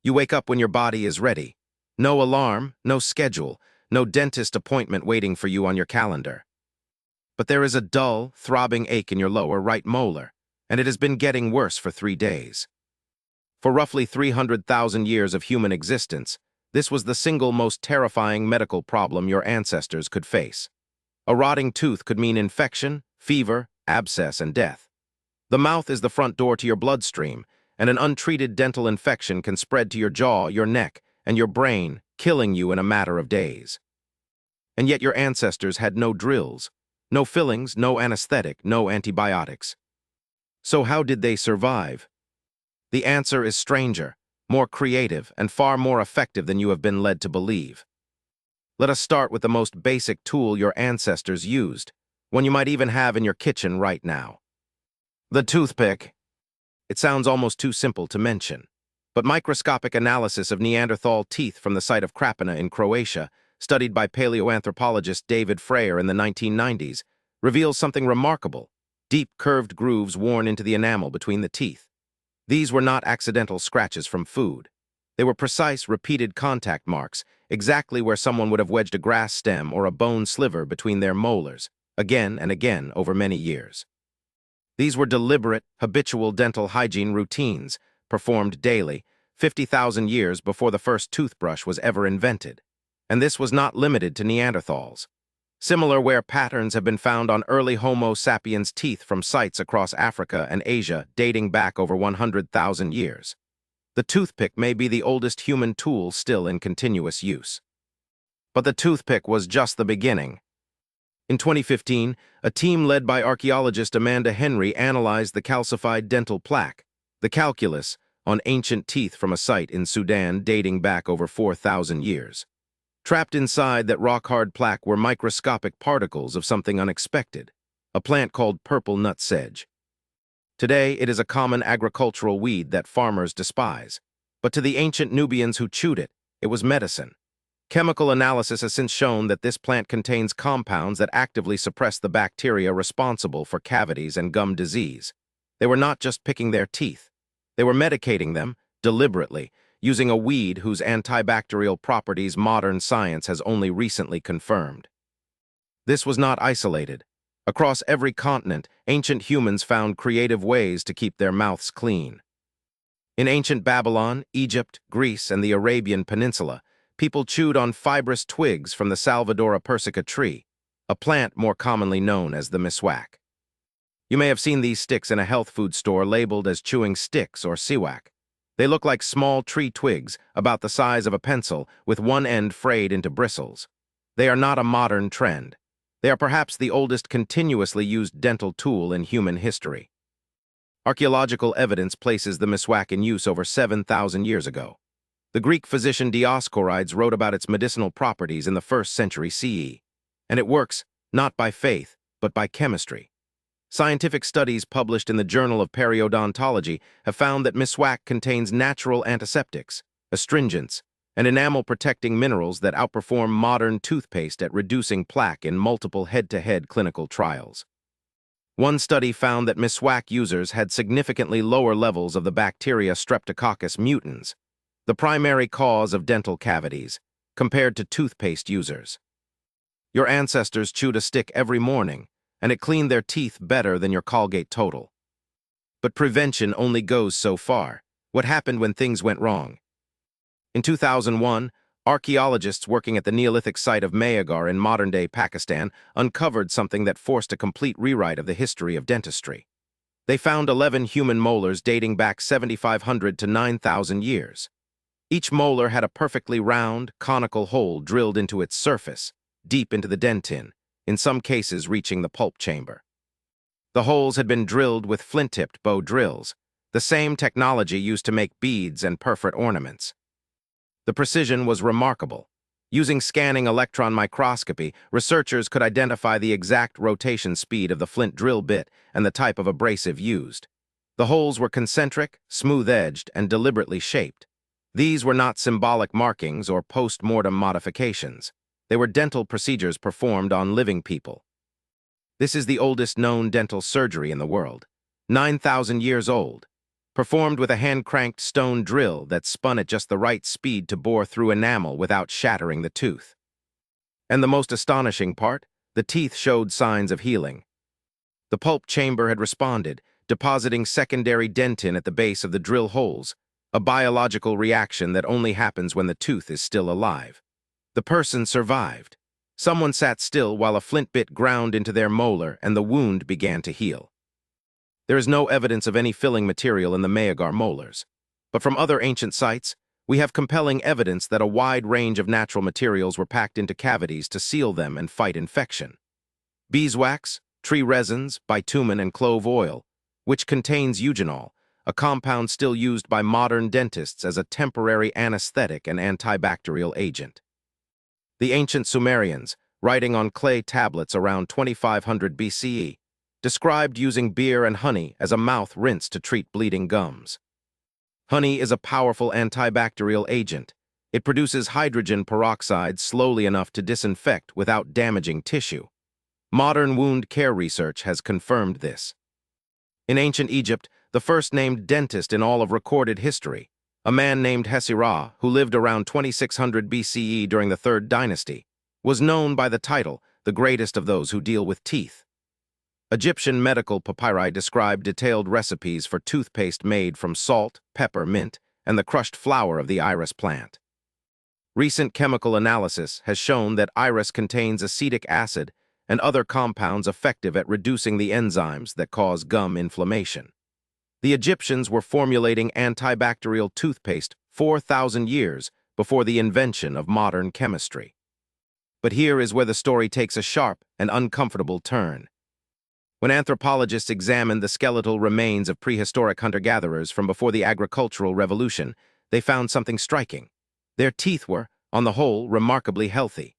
You wake up when your body is ready. No alarm, no schedule, no dentist appointment waiting for you on your calendar. But there is a dull, throbbing ache in your lower right molar, and it has been getting worse for 3 days. For roughly 300,000 years of human existence, this was the single most terrifying medical problem your ancestors could face. A rotting tooth could mean infection, fever, abscess, and death. The mouth is the front door to your bloodstream, and an untreated dental infection can spread to your jaw, your neck, and your brain, killing you in a matter of days. And yet your ancestors had no drills, no fillings, no anesthetic, no antibiotics. So how did they survive? The answer is stranger, more creative, and far more effective than you have been led to believe. Let us start with the most basic tool your ancestors used, one you might even have in your kitchen right now. The toothpick. It sounds almost too simple to mention, but microscopic analysis of Neanderthal teeth from the site of Krapina in Croatia, studied by paleoanthropologist David Freyer in the 1990s, reveals something remarkable: deep curved grooves worn into the enamel between the teeth. These were not accidental scratches from food. They were precise, repeated contact marks, exactly where someone would have wedged a grass stem or a bone sliver between their molars, again and again over many years. These were deliberate, habitual dental hygiene routines, performed daily, 50,000 years before the first toothbrush was ever invented. And this was not limited to Neanderthals. Similar wear patterns have been found on early Homo sapiens teeth from sites across Africa and Asia dating back over 100,000 years. The toothpick may be the oldest human tool still in continuous use. But the toothpick was just the beginning. In 2015, a team led by archaeologist Amanda Henry analyzed the calcified dental plaque, the calculus, on ancient teeth from a site in Sudan dating back over 4,000 years. Trapped inside that rock-hard plaque were microscopic particles of something unexpected, a plant called purple nut sedge. Today, it is a common agricultural weed that farmers despise, but to the ancient Nubians who chewed it, it was medicine. Chemical analysis has since shown that this plant contains compounds that actively suppress the bacteria responsible for cavities and gum disease. They were not just picking their teeth. They were medicating them, deliberately, using a weed whose antibacterial properties modern science has only recently confirmed. This was not isolated. Across every continent, ancient humans found creative ways to keep their mouths clean. In ancient Babylon, Egypt, Greece, and the Arabian Peninsula, people chewed on fibrous twigs from the Salvadora persica tree, a plant more commonly known as the miswak. You may have seen these sticks in a health food store labeled as chewing sticks or siwak. They look like small tree twigs, about the size of a pencil, with one end frayed into bristles. They are not a modern trend. They are perhaps the oldest continuously used dental tool in human history. Archaeological evidence places the miswak in use over 7,000 years ago. The Greek physician Dioscorides wrote about its medicinal properties in the 1st century CE, and it works not by faith, but by chemistry. Scientific studies published in the Journal of Periodontology have found that miswak contains natural antiseptics, astringents, and enamel-protecting minerals that outperform modern toothpaste at reducing plaque in multiple head-to-head clinical trials. One study found that miswak users had significantly lower levels of the bacteria Streptococcus mutans, the primary cause of dental cavities, compared to toothpaste users. Your ancestors chewed a stick every morning, and it cleaned their teeth better than your Colgate Total. But prevention only goes so far. What happened when things went wrong? In 2001, archaeologists working at the Neolithic site of Mayagar in modern-day Pakistan uncovered something that forced a complete rewrite of the history of dentistry. They found 11 human molars dating back 7,500 to 9,000 years. Each molar had a perfectly round, conical hole drilled into its surface, deep into the dentin, in some cases reaching the pulp chamber. The holes had been drilled with flint-tipped bow drills, the same technology used to make beads and perforate ornaments. The precision was remarkable. Using scanning electron microscopy, researchers could identify the exact rotation speed of the flint drill bit and the type of abrasive used. The holes were concentric, smooth-edged, and deliberately shaped. These were not symbolic markings or post-mortem modifications. They were dental procedures performed on living people. This is the oldest known dental surgery in the world, 9,000 years old. performed with a hand-cranked stone drill that spun at just the right speed to bore through enamel without shattering the tooth. And the most astonishing part, the teeth showed signs of healing. The pulp chamber had responded, depositing secondary dentin at the base of the drill holes, a biological reaction that only happens when the tooth is still alive. The person survived. Someone sat still while a flint bit ground into their molar and the wound began to heal. There is no evidence of any filling material in the Mayagar molars, but from other ancient sites, we have compelling evidence that a wide range of natural materials were packed into cavities to seal them and fight infection. Beeswax, tree resins, bitumen, and clove oil, which contains eugenol, a compound still used by modern dentists as a temporary anesthetic and antibacterial agent. The ancient Sumerians, writing on clay tablets around 2500 BCE, described using beer and honey as a mouth rinse to treat bleeding gums. Honey is a powerful antibacterial agent. It produces hydrogen peroxide slowly enough to disinfect without damaging tissue. Modern wound care research has confirmed this. In ancient Egypt, the first named dentist in all of recorded history, a man named Hesirah, who lived around 2600 BCE during the Third Dynasty, was known by the title, the greatest of those who deal with teeth. Egyptian medical papyri describe detailed recipes for toothpaste made from salt, pepper, mint, and the crushed flower of the iris plant. Recent chemical analysis has shown that iris contains acetic acid and other compounds effective at reducing the enzymes that cause gum inflammation. The Egyptians were formulating antibacterial toothpaste 4,000 years before the invention of modern chemistry. But here is where the story takes a sharp and uncomfortable turn. When anthropologists examined the skeletal remains of prehistoric hunter-gatherers from before the agricultural revolution, they found something striking. Their teeth were, on the whole, remarkably healthy.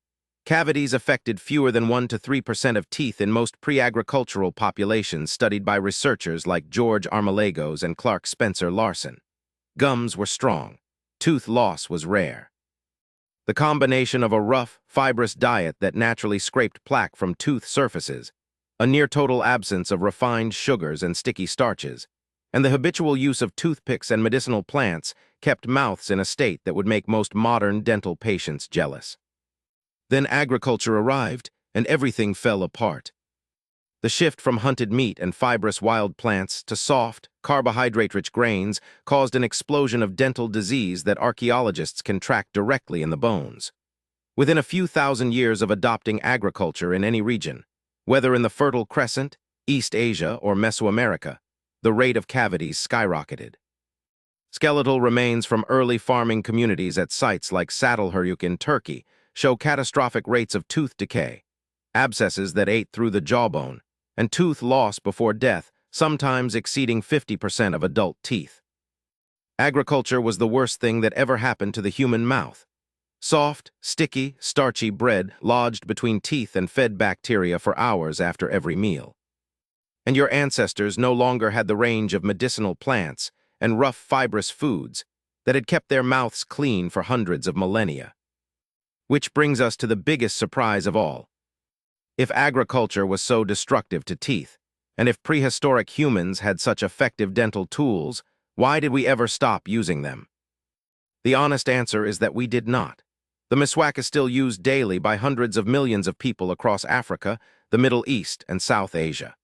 Cavities affected fewer than 1 to 3% of teeth in most pre-agricultural populations studied by researchers like George Armalagos and Clark Spencer Larson. Gums were strong. Tooth loss was rare. The combination of a rough, fibrous diet that naturally scraped plaque from tooth surfaces, a near-total absence of refined sugars and sticky starches, and the habitual use of toothpicks and medicinal plants kept mouths in a state that would make most modern dental patients jealous. Then agriculture arrived, and everything fell apart. The shift from hunted meat and fibrous wild plants to soft, carbohydrate-rich grains caused an explosion of dental disease that archaeologists can track directly in the bones. Within a few thousand years of adopting agriculture in any region, whether in the Fertile Crescent, East Asia, or Mesoamerica, the rate of cavities skyrocketed. Skeletal remains from early farming communities at sites like Saddlehuruk in Turkey show catastrophic rates of tooth decay, abscesses that ate through the jawbone, and tooth loss before death, sometimes exceeding 50% of adult teeth. Agriculture was the worst thing that ever happened to the human mouth. Soft, sticky, starchy bread lodged between teeth and fed bacteria for hours after every meal. And your ancestors no longer had the range of medicinal plants and rough fibrous foods that had kept their mouths clean for hundreds of millennia. Which brings us to the biggest surprise of all. If agriculture was so destructive to teeth, and if prehistoric humans had such effective dental tools, why did we ever stop using them? The honest answer is that we did not. The miswak is still used daily by hundreds of millions of people across Africa, the Middle East, and South Asia.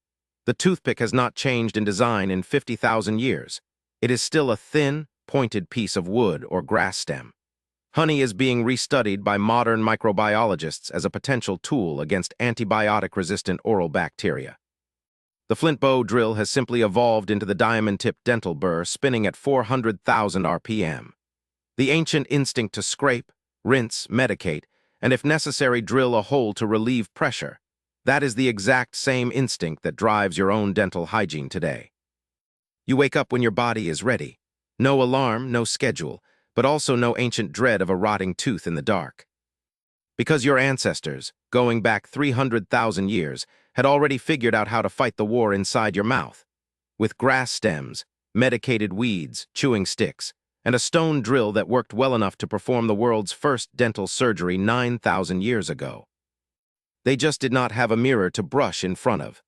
The toothpick has not changed in design in 50,000 years. It is still a thin, pointed piece of wood or grass stem. Honey is being restudied by modern microbiologists as a potential tool against antibiotic-resistant oral bacteria. The flint bow drill has simply evolved into the diamond-tipped dental burr spinning at 400,000 RPM. The ancient instinct to scrape, rinse, medicate, and if necessary drill a hole to relieve pressure, that is the exact same instinct that drives your own dental hygiene today. You wake up when your body is ready. No alarm, no schedule, but also no ancient dread of a rotting tooth in the dark. Because your ancestors, going back 300,000 years, had already figured out how to fight the war inside your mouth. With grass stems, medicated weeds, chewing sticks, and a stone drill that worked well enough to perform the world's first dental surgery 9,000 years ago. They just did not have a mirror to brush in front of.